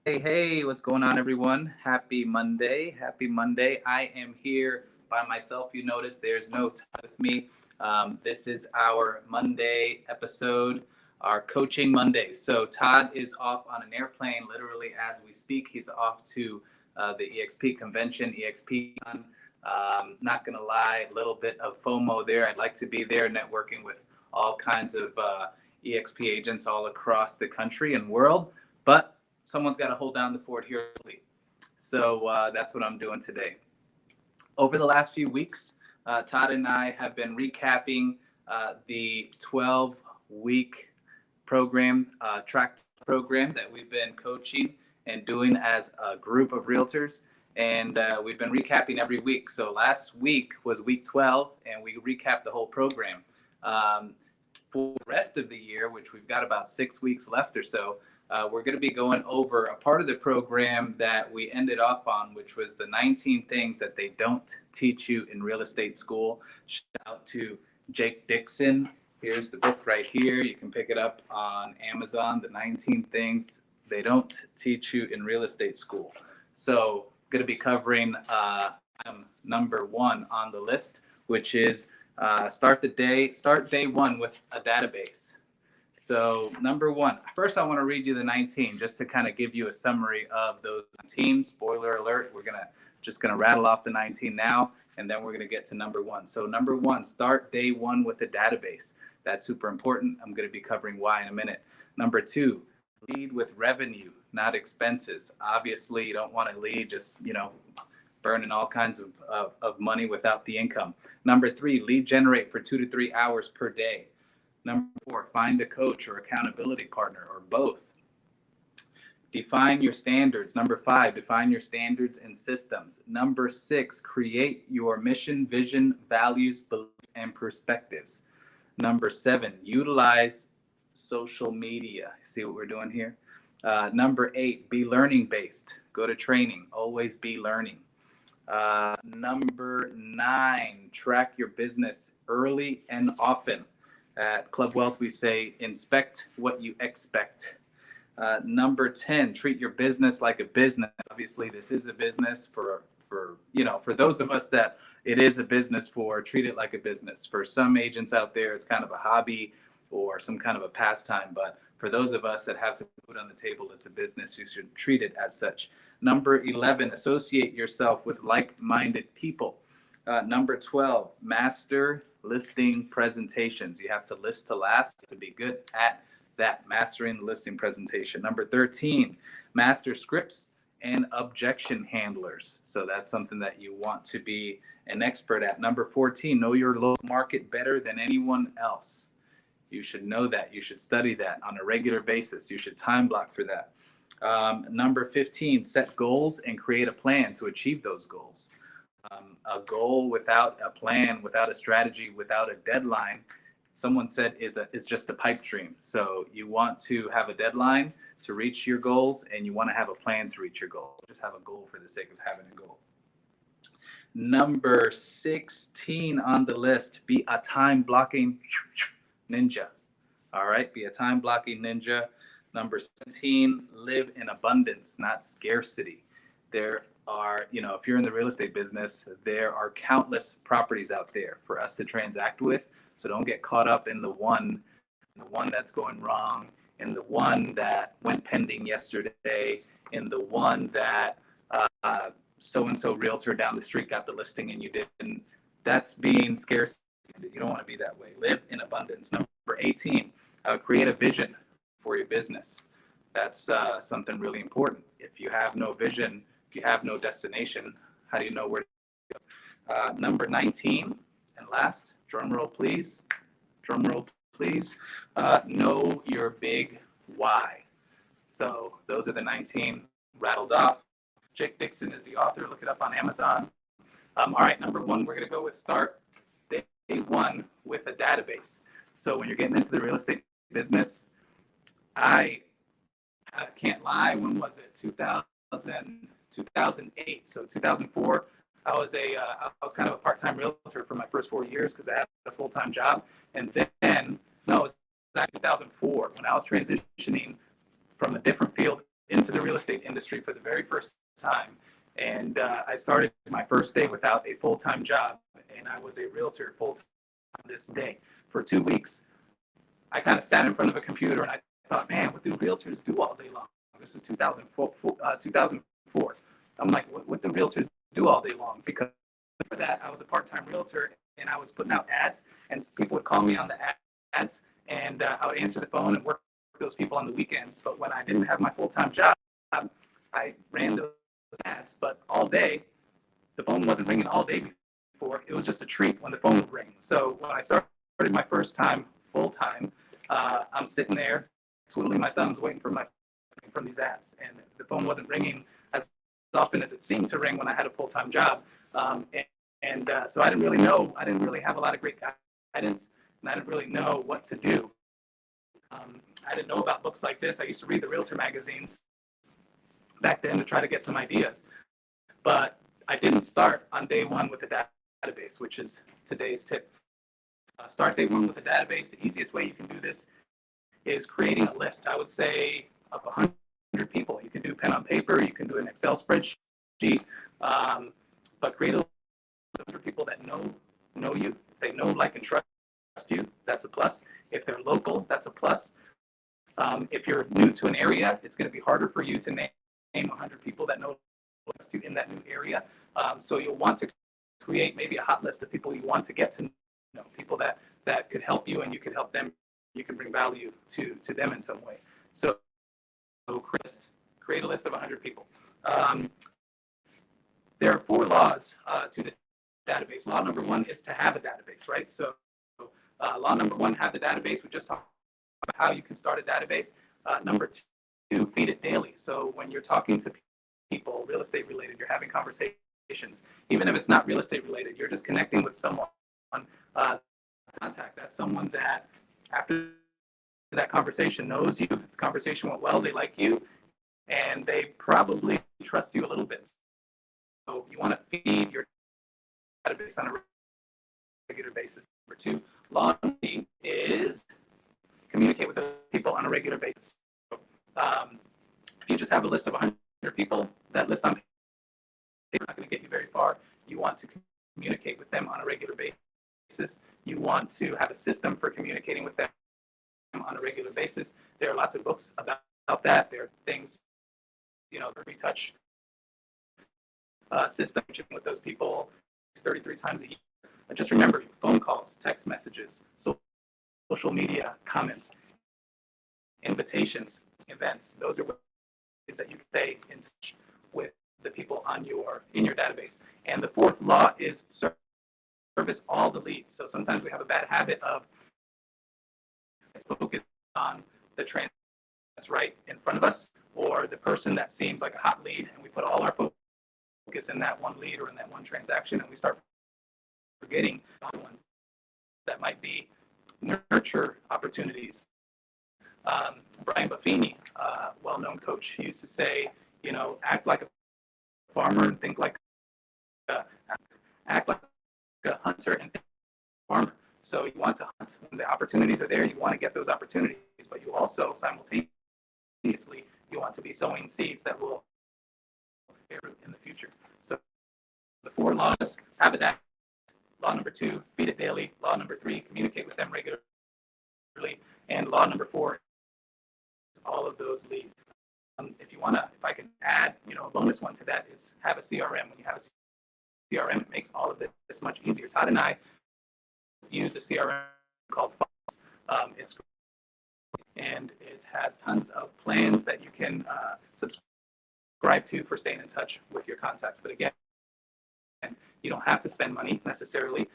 Hey, what's going on, everyone? Happy Monday. Happy Monday. I am here by myself. You notice there's no Todd with me. This is our Monday episode, our coaching Monday. So, Todd is off on an airplane literally as we speak. He's off to the EXP convention, EXP. Not going to lie, a little bit of FOMO there. I'd like to be there networking with all kinds of EXP agents all across the country and world. But someone's got to hold down the fort here. So that's what I'm doing today. Over the last few weeks, Todd and I have been recapping the 12-week program, track program that we've been coaching and doing as a group of realtors. And we've been recapping every week. So last week was week 12, and we recapped the whole program. For the rest of the year, which we've got about 6 weeks left or so, we're going to be going over a part of the program that we ended off on, which was the 19 things that they don't teach you in real estate school. Shout out to Jake Dixon. Here's the book right here. You can pick it up on Amazon, the 19 things they don't teach you in real estate school. So I'm going to be covering number one on the list, which is start day one with a database. So number one, first I want to read you the 19 just to kind of give you a summary of those 19. Spoiler alert, we're just gonna rattle off the 19 now, and then we're gonna get to number one. So number one, start day one with a database. That's super important. I'm gonna be covering why in a minute. Number two, lead with revenue, not expenses. Obviously, you don't want to lead just burning all kinds of money without the income. Number three, lead generate for 2 to 3 hours per day. Number four, find a coach or accountability partner or both. Define your standards. Number five, define your standards and systems. Number six, create your mission, vision, values, beliefs, and perspectives. Number seven, utilize social media. See what we're doing here? Number eight, be learning based. Go to training. Always be learning. Number nine, track your business early and often. At Club Wealth, we say inspect what you expect. Number 10, treat your business like a business. Obviously, this is a business for those of us that it is a business for, treat it like a business. For some agents out there, it's kind of a hobby or some kind of a pastime. But for those of us that have to put on the table, it's a business. You should treat it as such. Number 11, associate yourself with like-minded people. Number 12, master listing presentations. You have to list to last to be good at that, mastering the listing presentation. Number 13, master scripts and objection handlers. So that's something that you want to be an expert at. Number 14, know your local market better than anyone else. You should know that. You should study that on a regular basis. You should time block for that. Number 15, set goals and create a plan to achieve those goals. A goal without a plan, without a strategy, without a deadline, someone said is just a pipe dream. So you want to have a deadline to reach your goals, and you want to have a plan to reach your goal. Just have a goal for the sake of having a goal. Number 16 on the list, be a time blocking ninja. All right, be a time blocking ninja. Number 17, live in abundance, not scarcity. There are, if you're in the real estate business, there are countless properties out there for us to transact with. So don't get caught up in the one that's going wrong, in the one that went pending yesterday, in the one that so-and-so realtor down the street got the listing and you didn't. That's being scarce. You don't want to be that way. Live in abundance. Number 18, create a vision for your business. That's something really important. If you have no vision, if you have no destination, how do you know where to go? Number 19, and last, drum roll please. Know your big why. So those are the 19 rattled off. Jake Dixon is the author. Look it up on Amazon. All right, number one, we're going to go with start day one with a database. So when you're getting into the real estate business, I can't lie. When was it? 2008. So 2004, I was kind of a part-time realtor for my first 4 years because I had a full-time job. And then, no, it was actually 2004 when I was transitioning from a different field into the real estate industry for the very first time. And I started my first day without a full-time job, and I was a realtor full-time this day for 2 weeks. I kind of sat in front of a computer and I thought, man, what do realtors do all day long? This is 2004. I'm like, what do realtors do all day long? Because for that, I was a part-time realtor and I was putting out ads, and people would call me on the ads, and I would answer the phone and work with those people on the weekends. But when I didn't have my full-time job, I ran those ads, but all day, the phone wasn't ringing all day before. It was just a treat when the phone would ring. So when I started my first time full-time, I'm sitting there twiddling my thumbs waiting from these ads, and the phone wasn't ringing as often as it seemed to ring when I had a full-time job. So I didn't really have a lot of great guidance, and I didn't really know what to do. I didn't know about books like this. I used to read the realtor magazines back then to try to get some ideas, but I didn't start on day one with a database, which is today's tip. Start day one with a database. The easiest way you can do this is creating a list. I would say of 100 people. You can do pen on paper, you can do an Excel spreadsheet, but create a list of 100 people that know you. If they know, like, and trust you, that's a plus. If they're local, that's a plus. If you're new to an area, it's going to be harder for you to name 100 people that know you in that new area. So you'll want to create maybe a hot list of people you want to get to know, people that could help you and you could help them. You can bring value to them in some way. So create a list of 100 people. There are 4 laws to the database. Law number 1 is to have a database, right? So law number 1, have the database. We just talked about how you can start a database. Number 2, feed it daily. So when you're talking to people, real estate related, you're having conversations, even if it's not real estate related, you're just connecting with someone. Contact. That's someone that after that conversation knows you, the conversation went well, they like you, and they probably trust you a little bit. So you want to feed your database on a regular basis. Number 2, law is communicate with the people on a regular basis. So, if you just have a list of 100 people, that list on paper is not going to get you very far. You want to communicate with them on a regular basis. You want to have a system for communicating with them on a regular basis. There are lots of books about that. There are things, the retouch system with those people 33 times a year. But just remember, phone calls, text messages, social media, comments, invitations, events. Those are ways that you can stay in touch with the people in your database. And the 4th law is service all the leads. So sometimes we have a bad habit of focus on the trend that's right in front of us, or the person that seems like a hot lead, and we put all our focus in that one lead or in that one transaction, and we start forgetting other ones that might be nurture opportunities. Brian Buffini, well-known coach, he used to say, act like a farmer and think like act like a hunter and think like a farmer. So you want to hunt when the opportunities are there. You want to get those opportunities, but you also simultaneously you want to be sowing seeds that will bear in the future. So the 4 laws: have a database. Law number 2, feed it daily. Law number 3, communicate with them regularly. And law number 4, all of those lead. If I can add, a bonus one to that, is have a CRM. When you have a CRM, it makes all of this much easier. Todd and I use a CRM called Fox. It's great, and it has tons of plans that you can subscribe to for staying in touch with your contacts. But again, you don't have to spend money necessarily.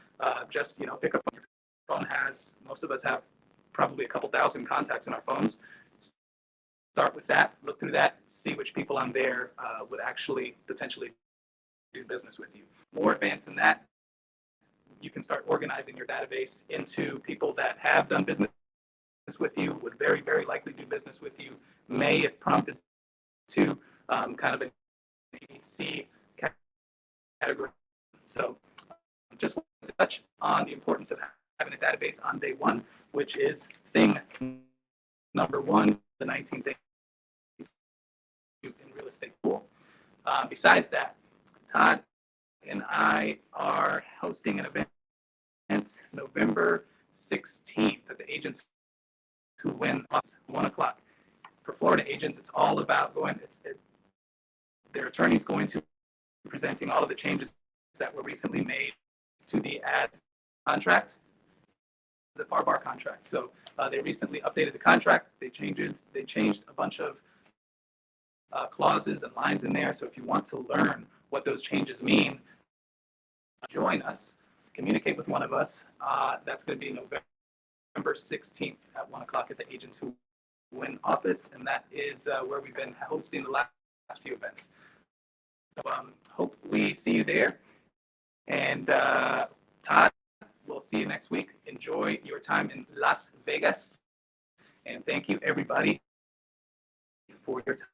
Just pick up on your phone. Most of us have probably a couple thousand contacts in our phones. Start with that, look through that, see which people on there would actually potentially do business with you. More advanced than that, you can start organizing your database into people that have done business with you, would very, very likely do business with you, may have prompted to kind of an ABC category. So just want to touch on the importance of having a database on day 1, which is thing number 1, the 19 things real estate school. Besides that, Todd and I are hosting an event November 16th at the agents who win 1 o'clock. For Florida agents, it's all about their attorneys going to presenting all of the changes that were recently made to the ad contract, the FAR bar contract. So they recently updated the contract. They changed a bunch of clauses and lines in there. So if you want to learn what those changes mean, join us. Communicate with one of us. That's going to be November 16th at 1 o'clock at the Agents Who Win office, and that is where we've been hosting the last few events. So, hope we see you there. And Todd, we'll see you next week. Enjoy your time in Las Vegas. And thank you, everybody, for your time.